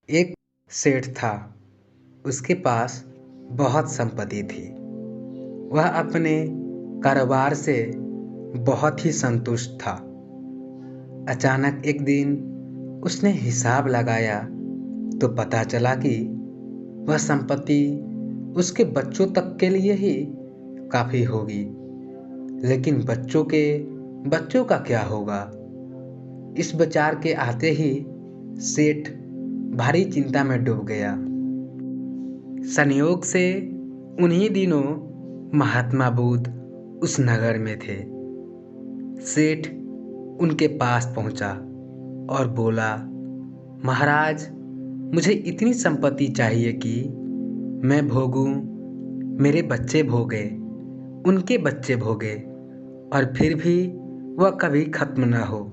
एक सेठ था। उसके पास बहुत संपत्ति थी। वह अपने कारोबार से बहुत ही संतुष्ट था। अचानक एक दिन उसने हिसाब लगाया तो पता चला कि वह संपत्ति उसके बच्चों तक के लिए ही काफ़ी होगी। लेकिन बच्चों का क्या होगा? इस विचार के आते ही सेठ भारी चिंता में डूब गया। संयोग से उन्हीं दिनों महात्मा बुद्ध उस नगर में थे। सेठ उनके पास पहुंचा और बोला, महाराज, मुझे इतनी संपत्ति चाहिए कि मैं भोगूं, मेरे बच्चे भोगे, उनके बच्चे भोगे और फिर भी वह कभी खत्म न हो।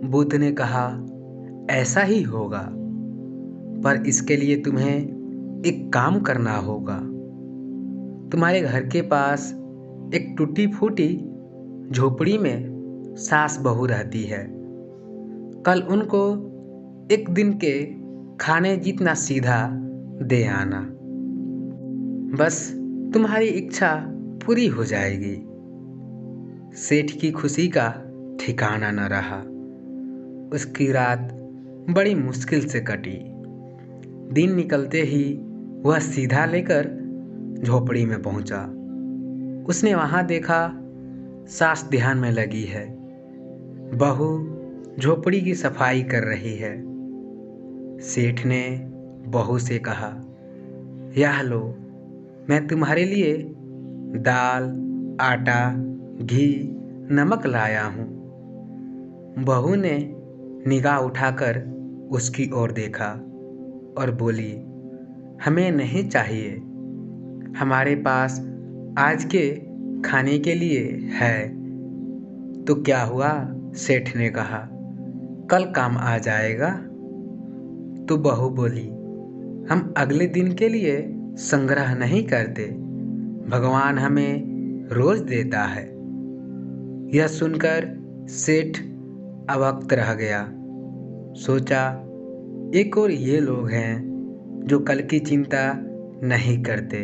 बुद्ध ने कहा, ऐसा ही होगा, पर इसके लिए तुम्हें एक काम करना होगा। तुम्हारे घर के पास एक टूटी फूटी झोपड़ी में सास बहू रहती है। कल उनको एक दिन के खाने जितना सीधा दे आना। बस तुम्हारी इच्छा पूरी हो जाएगी। सेठ की खुशी का ठिकाना न रहा। उसकी रात बड़ी मुश्किल से कटी। दिन निकलते ही वह सीधा लेकर झोपड़ी में पहुंचा। उसने वहां देखा, सास ध्यान में लगी है, बहू झोपड़ी की सफाई कर रही है। सेठ ने बहू से कहा, यह लो, मैं तुम्हारे लिए दाल, आटा, घी, नमक लाया हूँ। बहू ने निगाह उठाकर उसकी ओर देखा और बोली, हमें नहीं चाहिए, हमारे पास आज के खाने के लिए है। तो क्या हुआ? सेठ ने कहा, कल काम आ जाएगा। तो बहू बोली, हम अगले दिन के लिए संग्रह नहीं करते, भगवान हमें रोज देता है। यह सुनकर सेठ अवक्त रह गया। सोचा, एक और ये लोग हैं जो कल की चिंता नहीं करते,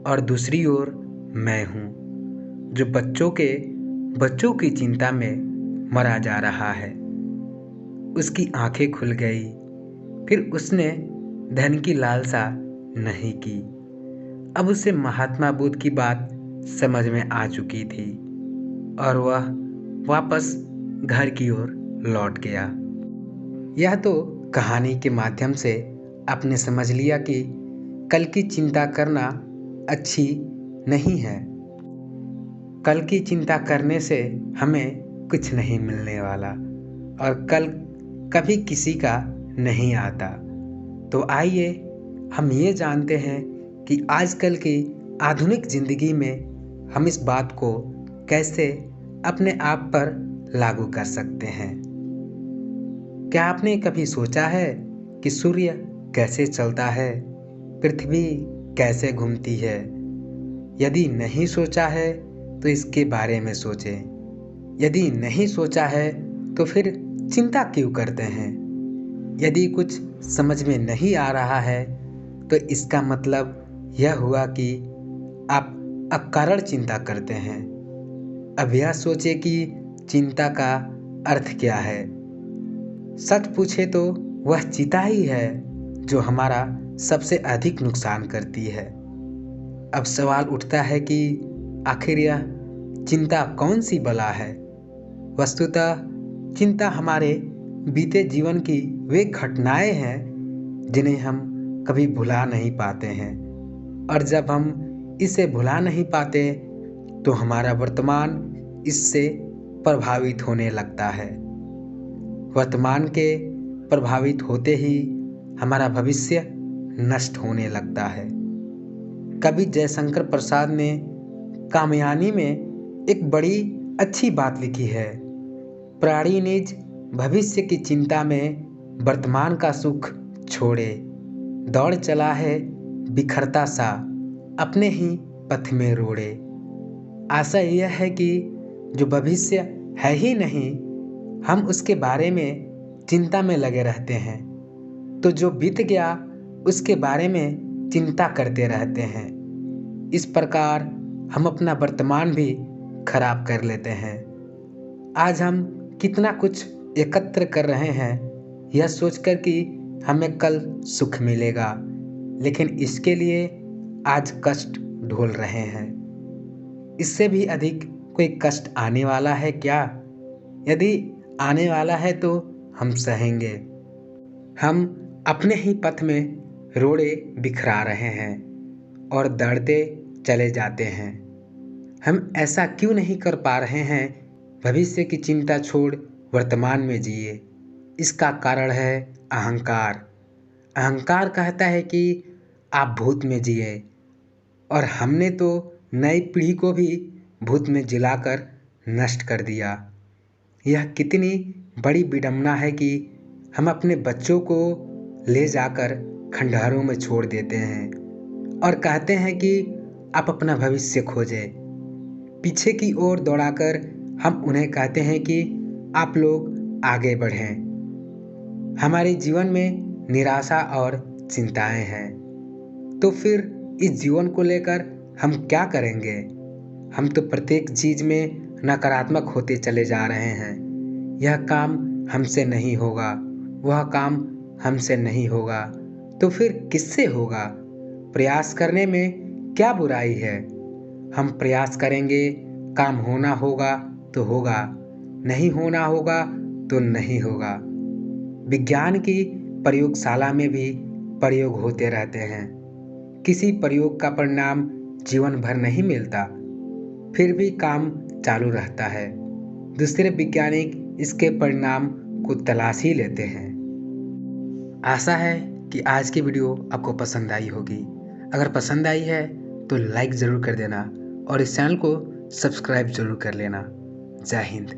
और दूसरी ओर मैं हूँ जो बच्चों की चिंता में मरा जा रहा है। उसकी आंखें खुल गई। फिर उसने धन की लालसा नहीं की। अब उसे महात्मा बुद्ध की बात समझ में आ चुकी थी और वह वापस घर की ओर लौट गया। यह तो कहानी के माध्यम से आपने समझ लिया कि कल की चिंता करना अच्छी नहीं है। कल की चिंता करने से हमें कुछ नहीं मिलने वाला और कल कभी किसी का नहीं आता। तो आइए हम ये जानते हैं कि आजकल की आधुनिक ज़िंदगी में हम इस बात को कैसे अपने आप पर लागू कर सकते हैं। क्या आपने कभी सोचा है कि सूर्य कैसे चलता है, पृथ्वी कैसे घूमती है? यदि नहीं सोचा है तो इसके बारे में सोचें। यदि नहीं सोचा है तो फिर चिंता क्यों करते हैं? यदि कुछ समझ में नहीं आ रहा है तो इसका मतलब यह हुआ कि आप अकारण चिंता करते हैं। अब यह सोचें कि चिंता का अर्थ क्या है। सच पूछे तो वह चिंता ही है जो हमारा सबसे अधिक नुकसान करती है। अब सवाल उठता है कि आखिर यह चिंता कौन सी बला है? वस्तुतः चिंता हमारे बीते जीवन की वे घटनाएं हैं जिन्हें हम कभी भुला नहीं पाते हैं, और जब हम इसे भुला नहीं पाते तो हमारा वर्तमान इससे प्रभावित होने लगता है। वर्तमान के प्रभावित होते ही हमारा भविष्य नष्ट होने लगता है। कवि जयशंकर प्रसाद ने कामयानी में एक बड़ी अच्छी बात लिखी है। प्राणी निज भविष्य की चिंता में वर्तमान का सुख छोड़े, दौड़ चला है बिखरता सा अपने ही पथ में रोड़े। आशा यह है कि जो भविष्य है ही नहीं, हम उसके बारे में चिंता में लगे रहते हैं। तो जो बीत गया उसके बारे में चिंता करते रहते हैं। इस प्रकार हम अपना वर्तमान भी खराब कर लेते हैं। आज हम कितना कुछ एकत्र कर रहे हैं यह सोचकर कि हमें कल सुख मिलेगा, लेकिन इसके लिए आज कष्ट ढोल रहे हैं। इससे भी अधिक कोई कष्ट आने वाला है क्या? यदि आने वाला है तो हम सहेंगे। हम अपने ही पथ में रोड़े बिखरा रहे हैं और दौड़ते चले जाते हैं। हम ऐसा क्यों नहीं कर पा रहे हैं? भविष्य की चिंता छोड़ वर्तमान में जिए। इसका कारण है अहंकार। अहंकार कहता है कि आप भूत में जिए, और हमने तो नई पीढ़ी को भी भूत में जिलाकर नष्ट कर दिया। यह कितनी बड़ी विडंबना है कि हम अपने बच्चों को ले जाकर खंडहरों में छोड़ देते हैं और कहते हैं कि आप अपना भविष्य खोजें। पीछे की ओर दौड़ाकर हम उन्हें कहते हैं कि आप लोग आगे बढ़ें। हमारे जीवन में निराशा और चिंताएं हैं, तो फिर इस जीवन को लेकर हम क्या करेंगे? हम तो प्रत्येक चीज में नकारात्मक होते चले जा रहे हैं। यह काम हमसे नहीं होगा, वह काम हमसे नहीं होगा, तो फिर किससे होगा? प्रयास करने में क्या बुराई है? हम प्रयास करेंगे, काम होना होगा तो होगा, नहीं होना होगा तो नहीं होगा। विज्ञान की प्रयोगशाला में भी प्रयोग होते रहते हैं। किसी प्रयोग का परिणाम जीवन भर नहीं मिलता, फिर भी काम चालू रहता है। दूसरे वैज्ञानिक इसके परिणाम को तलाश ही लेते हैं। आशा है कि आज की वीडियो आपको पसंद आई होगी। अगर पसंद आई है तो लाइक ज़रूर कर देना और इस चैनल को सब्सक्राइब ज़रूर कर लेना। जय हिंद।